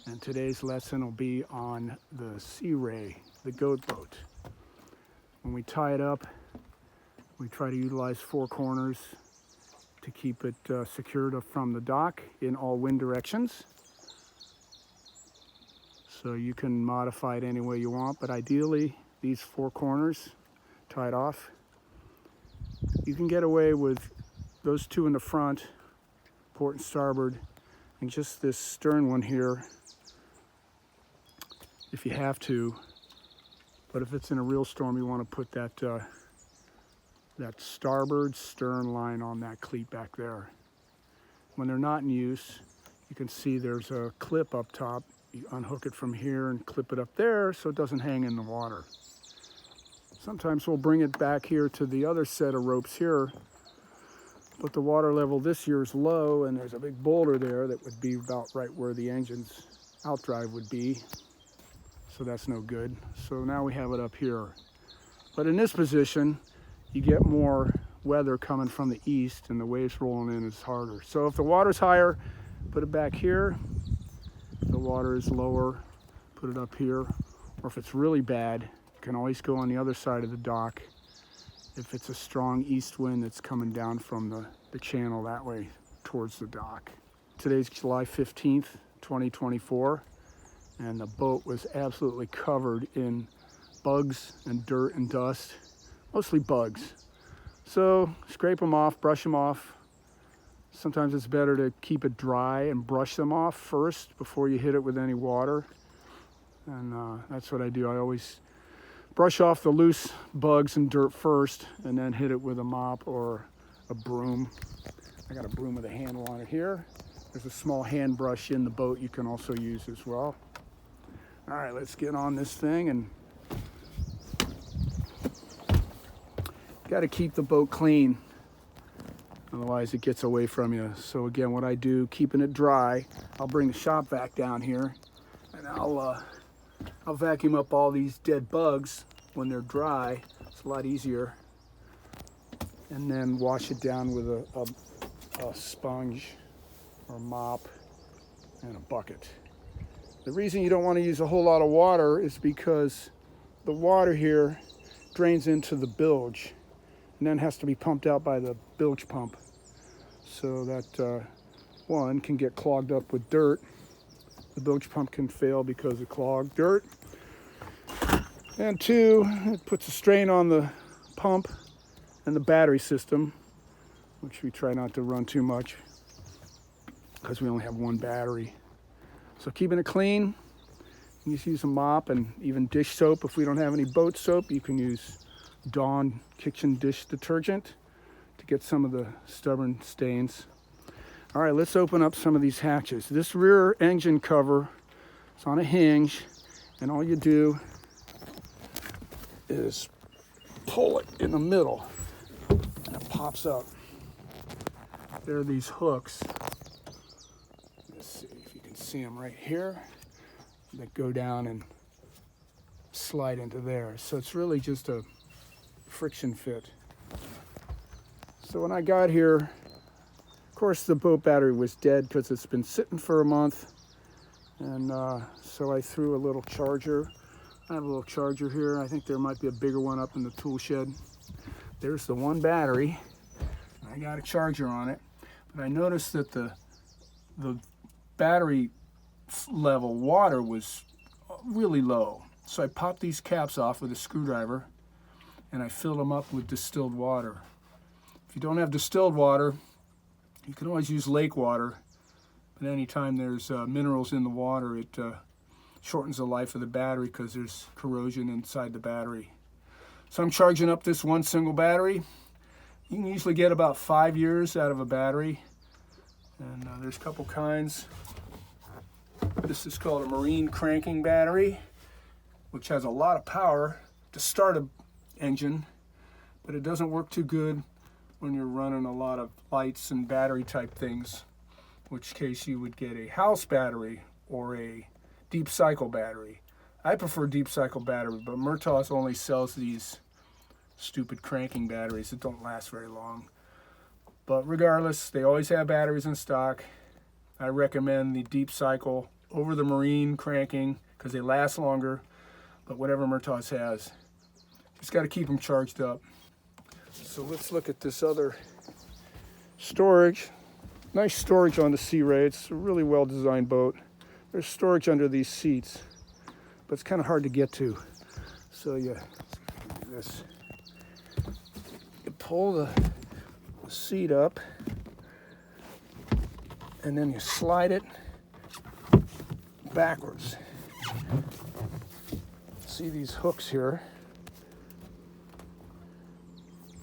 And today's lesson will be on the Sea Ray, the goat boat. When we tie it up, we try to utilize four corners to keep it secured from the dock in all wind directions. So you can modify it any way you want, but ideally these four corners tied off. You can get away with those two in the front, port and starboard, and just this stern one here if you have to. But if it's in a real storm, you want to put that that starboard stern line on that cleat back there. When they're not in use, you can see there's a clip up top. You unhook it from here and clip it up there so it doesn't hang in the water. Sometimes we'll bring it back here to the other set of ropes here, but the water level this year is low and there's a big boulder there that would be about right where the engine's outdrive would be. So that's no good. So now we have it up here. But in this position, you get more weather coming from the east and the waves rolling in is harder. So if the water's higher, put it back here. If the water is lower, put it up here. Or if it's really bad, you can always go on the other side of the dock if it's a strong east wind that's coming down from the channel that way towards the dock. Today's July 15th, 2024. And the boat was absolutely covered in bugs and dirt and dust, mostly bugs. So scrape them off, brush them off. Sometimes it's better to keep it dry and brush them off first before you hit it with any water. And that's what I do. I always brush off the loose bugs and dirt first and then hit it with a mop or a broom. I got a broom with a handle on it here. There's a small hand brush in the boat you can also use as well. All right, let's get on this thing, and got to keep the boat clean, otherwise it gets away from you. So again, what I do, keeping it dry, I'll bring the shop vac down here, and I'll vacuum up all these dead bugs when they're dry. It's a lot easier, and then wash it down with a sponge or mop and a bucket. The reason you don't want to use a whole lot of water is because the water here drains into the bilge and then has to be pumped out by the bilge pump. So that one can get clogged up with dirt. The bilge pump can fail because of clogged dirt. And two, it puts a strain on the pump and the battery system, which we try not to run too much because we only have one battery. So keeping it clean, you just use a mop and even dish soap. If we don't have any boat soap, you can use Dawn kitchen dish detergent to get some of the stubborn stains. All right, let's open up some of these hatches. This rear engine cover is on a hinge, and all you do is pull it in the middle and it pops up. There are these hooks. Let's see if you can see them right here that go down and slide into there. So it's really just a friction fit. So when I got here, of course the boat battery was dead because it's been sitting for a month, and so I threw a little charger. I have a little charger here. I think there might be a bigger one up in the tool shed. There's the one battery. I got a charger on it, but I noticed that the battery level water was really low. So I popped these caps off with a screwdriver and I filled them up with distilled water. If you don't have distilled water, you can always use lake water, but anytime there's minerals in the water, it shortens the life of the battery because there's corrosion inside the battery. So I'm charging up this one single battery. You can usually get about 5 years out of a battery, and there's a couple kinds. This is called a marine cranking battery, which has a lot of power to start an engine, but it doesn't work too good when you're running a lot of lights and battery type things, in which case you would get a house battery or a deep cycle battery. I prefer deep cycle battery, but Murtaugh only sells these stupid cranking batteries that don't last very long. But regardless, they always have batteries in stock. I recommend the deep cycle over the marine cranking because they last longer, but whatever Murtaugh has. Just got to keep them charged up. So let's look at this other storage. Nice storage on the Sea Ray. It's a really well designed boat. There's storage under these seats, but it's kind of hard to get to. So you do this. You pull the seat up, and then you slide it backwards. See these hooks here?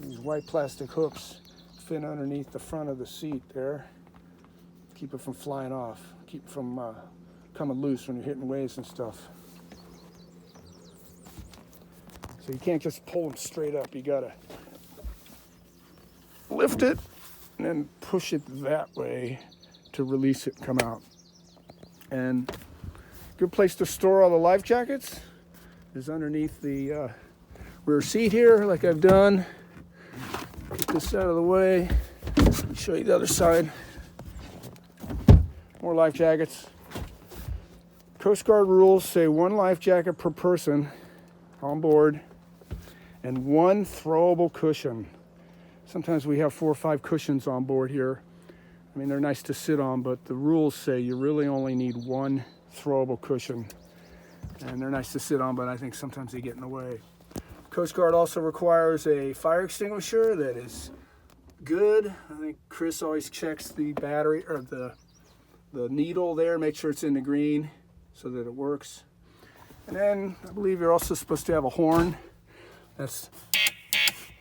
These white plastic hooks fit underneath the front of the seat there. Keep it from flying off. Keep it from coming loose when you're hitting waves and stuff. So you can't just pull them straight up. You gotta lift it and then push it that way to release it and come out. And good place to store all the life jackets is underneath the rear seat here, like I've done. Get this out of the way. Show you the other side. More life jackets. Coast Guard rules say 1 life jacket per person on board and 1 throwable cushion. Sometimes we have 4 or 5 cushions on board here. I mean, they're nice to sit on, but the rules say you really only need 1 throwable cushion. And they're nice to sit on, but I think sometimes they get in the way. Coast Guard also requires a fire extinguisher that is good. I think Chris always checks the battery or the needle there, make sure it's in the green so that it works. And then I believe you're also supposed to have a horn. That's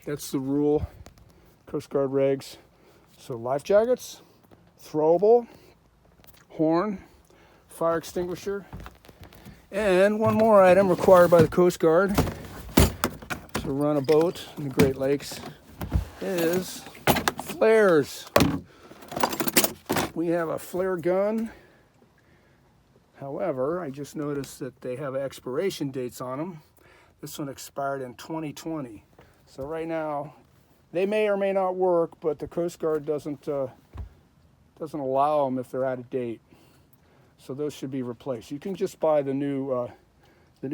the rule. Coast Guard regs. So life jackets, throwable, horn, fire extinguisher, and one more item required by the Coast Guard to run a boat in the Great Lakes is flares. We have a flare gun. However, I just noticed that they have expiration dates on them. This one expired in 2020. So right now, they may or may not work, but the Coast Guard doesn't allow them if they're out of date. So those should be replaced. You can just buy the new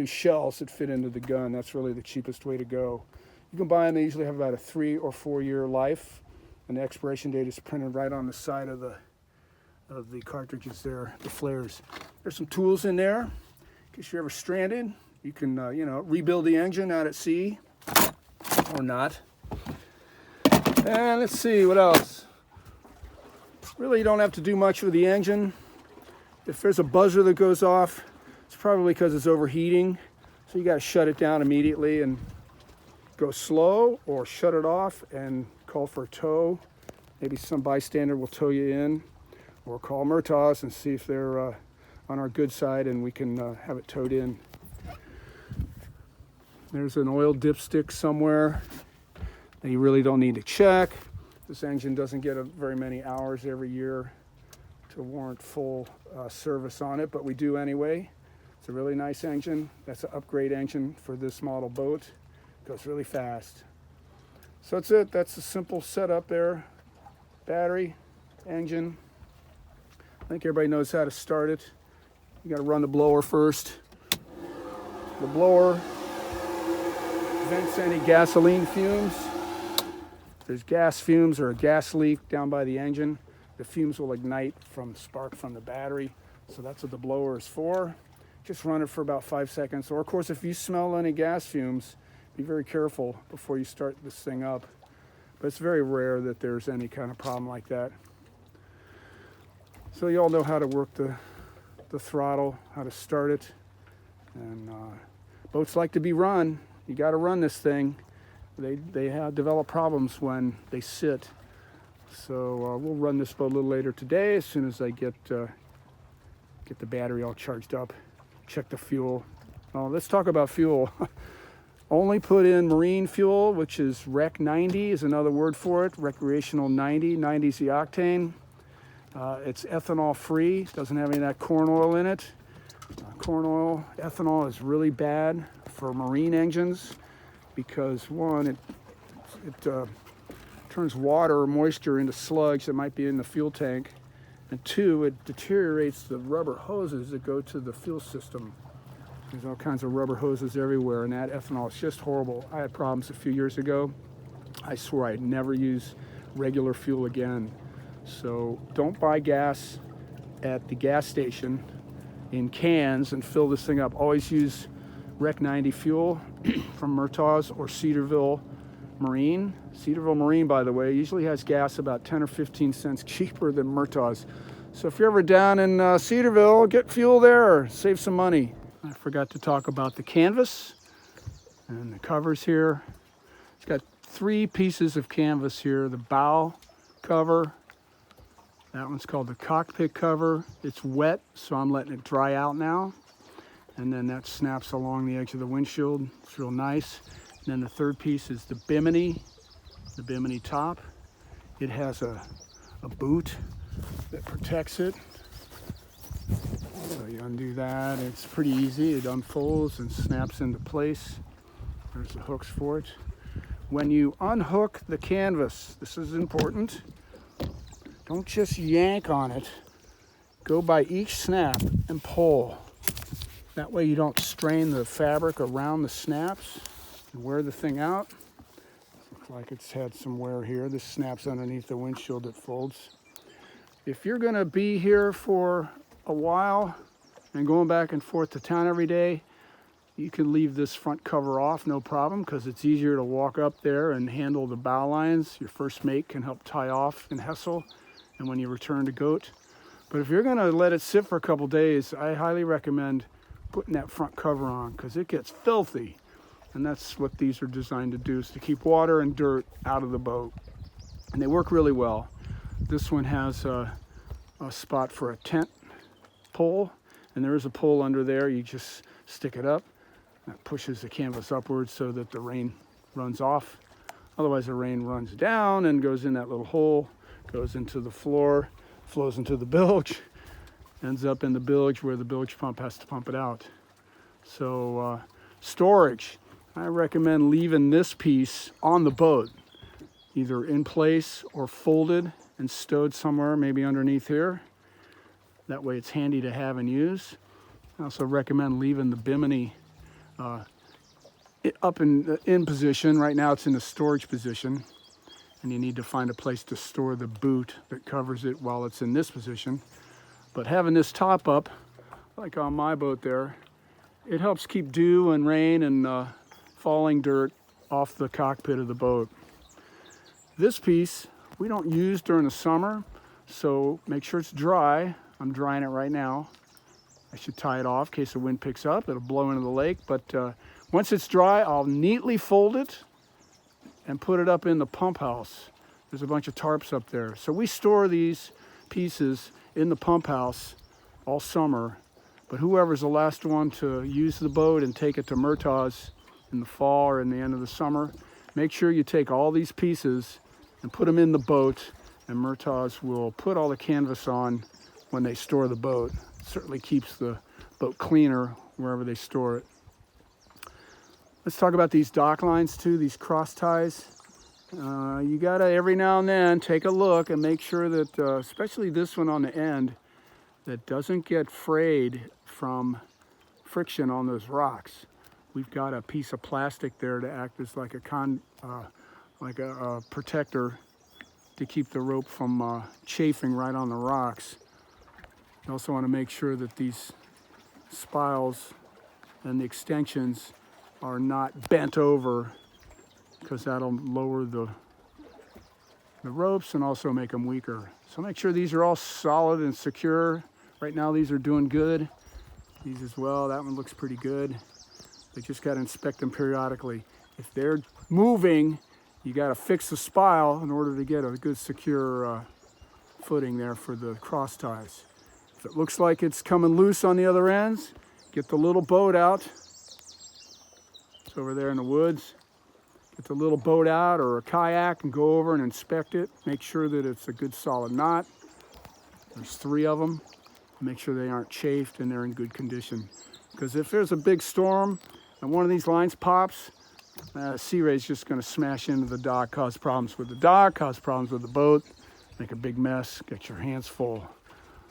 shells that fit into the gun. That's really the cheapest way to go. You can buy them. They usually have about a 3 or 4 year life, and the expiration date is printed right on the side of the cartridges there, the flares. There's some tools in there in case you're ever stranded. You can rebuild the engine out at sea or not. And let's see what else. Really, you don't have to do much with the engine. If there's a buzzer that goes off, it's probably because it's overheating. So you got to shut it down immediately and go slow, or shut it off and call for a tow. Maybe some bystander will tow you in, or call Murtaugh's and see if they're on our good side and we can have it towed in. There's an oil dipstick somewhere that you really don't need to check. This engine doesn't get very many hours every year to warrant full service on it, but we do anyway. It's a really nice engine. That's an upgrade engine for this model boat. Goes really fast. So that's it. That's a simple setup there. Battery, engine. I think everybody knows how to start it. You got to run the blower first. The blower prevents any gasoline fumes. If there's gas fumes or a gas leak down by the engine, the fumes will ignite from spark from the battery. So that's what the blower is for. Just run it for about 5 seconds. Or of course, if you smell any gas fumes, be very careful before you start this thing up. But it's very rare that there's any kind of problem like that. So you all know how to work the throttle, how to start it. And boats like to be run. You got to run this thing. They have developed problems when they sit. So we'll run this boat a little later today as soon as I get the battery all charged up. Check the fuel. Let's talk about fuel. Only put in marine fuel, which is Rec 90 is another word for it. Recreational 90. 90 is the octane. It's ethanol free. Doesn't have any of that corn oil in it. Corn oil, ethanol is really bad for marine engines because one, it turns water or moisture into sludge that might be in the fuel tank, And two, it deteriorates the rubber hoses that go to the fuel system. There's all kinds of rubber hoses everywhere, and that ethanol is just horrible. I had problems a few years ago. I swore I'd never use regular fuel again. So don't buy gas at the gas station in cans and fill this thing up. Always use Rec 90 fuel from Murtaugh or Cedarville Marine. Cedarville Marine, by the way, usually has gas about 10 or 15 cents cheaper than Murtaugh. So if you're ever down in Cedarville, get fuel there, save some money. I forgot to talk about the canvas and the covers here. It's got 3 pieces of canvas here. The bow cover, that one's called the cockpit cover. It's wet, so I'm letting it dry out now. And then that snaps along the edge of the windshield. It's real nice. And then the third piece is the Bimini top. It has a boot that protects it. So you undo that, it's pretty easy. It unfolds and snaps into place. There's the hooks for it. When you unhook the canvas, this is important, don't just yank on it. Go by each snap and pull. That way you don't strain the fabric around the snaps and wear the thing out. Looks like it's had some wear here. This snaps underneath the windshield, it folds. If you're gonna be here for a while and going back and forth to town every day, you can leave this front cover off, no problem, because it's easier to walk up there and handle the bow lines. Your first mate can help tie off in Hessel and when you return to Goat. But if you're gonna let it sit for a couple days, I highly recommend putting that front cover on because it gets filthy. And that's what these are designed to do, is to keep water and dirt out of the boat. And they work really well. This one has a spot for a tent pole, and there is a pole under there. You just stick it up. That pushes the canvas upwards so that the rain runs off. Otherwise the rain runs down and goes in that little hole, goes into the floor, flows into the bilge, ends up in the bilge where the bilge pump has to pump it out. So storage, I recommend leaving this piece on the boat, either in place or folded and stowed somewhere, maybe underneath here. That way it's handy to have and use. I also recommend leaving the Bimini up in position. Right now it's in the storage position, and you need to find a place to store the boot that covers it while it's in this position. But having this top up, like on my boat there, it helps keep dew and rain and falling dirt off the cockpit of the boat. This piece we don't use during the summer, so make sure it's dry. I'm drying it right now. I should tie it off in case the wind picks up. It'll blow into the lake, but once it's dry, I'll neatly fold it and put it up in the pump house. There's a bunch of tarps up there. So we store these pieces in the pump house all summer, but whoever's the last one to use the boat and take it to Murtaugh in the fall or in the end of the summer, make sure you take all these pieces and put them in the boat, and Murtaugh will put all the canvas on when they store the boat. It certainly keeps the boat cleaner wherever they store it. Let's talk about these dock lines too, these cross ties. You gotta every now and then take a look and make sure that, especially this one on the end, that doesn't get frayed from friction on those rocks. We've got a piece of plastic there to act as like a protector to keep the rope from chafing right on the rocks. You also want to make sure that these spiles and the extensions are not bent over, because that'll lower the ropes and also make them weaker. So make sure these are all solid and secure. Right now these are doing good. These as well, that one looks pretty good. They just got to inspect them periodically. If they're moving, you got to fix the spile in order to get a good secure footing there for the cross ties. If it looks like it's coming loose on the other ends, get the little boat out. It's over there in the woods. Get the little boat out or a kayak and go over and inspect it. Make sure that it's a good solid knot. There's 3 of them. Make sure they aren't chafed and they're in good condition. Because if there's a big storm and one of these lines pops, Sea Ray's just going to smash into the dock, cause problems with the dock, cause problems with the boat, make a big mess, get your hands full.